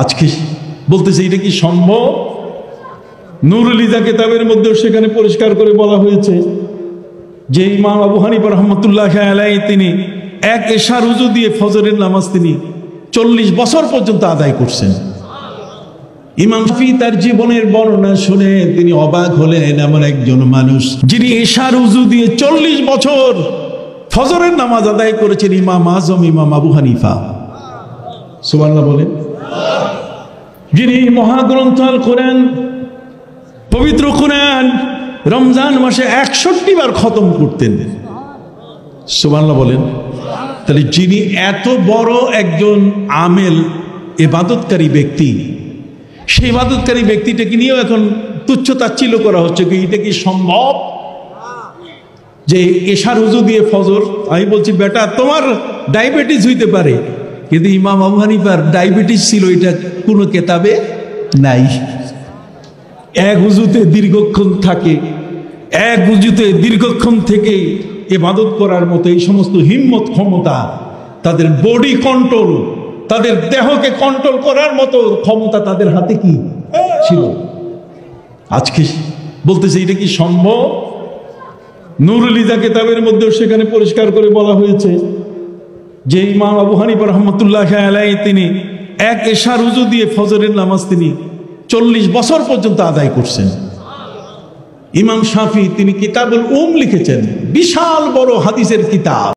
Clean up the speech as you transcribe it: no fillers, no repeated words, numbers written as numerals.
আজকে বলতেছে এটা কি সম্ভব? নুরুল ইজা কিতাবের মধ্যেও সেখানে পরিষ্কার করে বলা হয়েছে যে ইমাম আবু হানিফা রাহমাতুল্লাহি আলাইহি তিনি এক এশার উযু দিয়ে ফজরের নামাজ তিনি 40 বছর পর্যন্ত আদায় করছেন। ইমাম শাফি তার জীবনের বর্ণনা শুনে তিনি অবাক হলেন, এমন একজন মানুষ যিনি এশার উযু দিয়ে 40 বছর ফজরের নামাজ আদায় করেছেন, ইমাম আজম ইমাম আবু হানিফা। সুবহানাল্লাহ বলেন। যিনি মহাগ্রন্থ আল কোরআন, পবিত্র কোরআন রমজান মাসে 61 বার খতম করতেন। সুবহানাল্লাহ বলেন। তাহলে যিনি এত বড় একজন আমেল ইবাদতকারী ব্যক্তি, সেই ইবাদতকারী ব্যক্তিটাকে নিয়েও এখন তুচ্ছ তাচ্ছিল্য করা হচ্ছে কি এটা কি সম্ভব যে এশার উযু দিয়ে ফজর? আমি বলছি বেটা তোমার ডায়াবেটিস হইতে পারে, কিন্তু ইমাম আবু হানিফার ডায়াবেটিস ছিল এটা কোনো কেতাবে নাই। এক উযুতে দীর্ঘক্ষণ থাকে, এক উযুতে দীর্ঘক্ষণ থেকে ইবাদত করার মতো এই সমস্ত হিম্মত ক্ষমতা, তাদের বডি কন্ট্রোল, তাদের দেহকে কন্ট্রোল করার মতো ক্ষমতা তাদের হাতে কি ছিল? আজকে বলতেছে এটা কি সম্ভব? নুরুল ইজা কিতাবের মধ্যেও সেখানে পরিষ্কার করে বলা হয়েছে যে ইমাম আবু হানিফা রাহমাতুল্লাহি আলাইহি তিনি এক এশার উযু দিয়ে ফজরের নামাজ তিনি 40 বছর পর্যন্ত আদায় করছেন। ইমাম শাফি তিনি কিতাবুল লিখেছেন, বিশাল বড় হাদিসের কিতাব।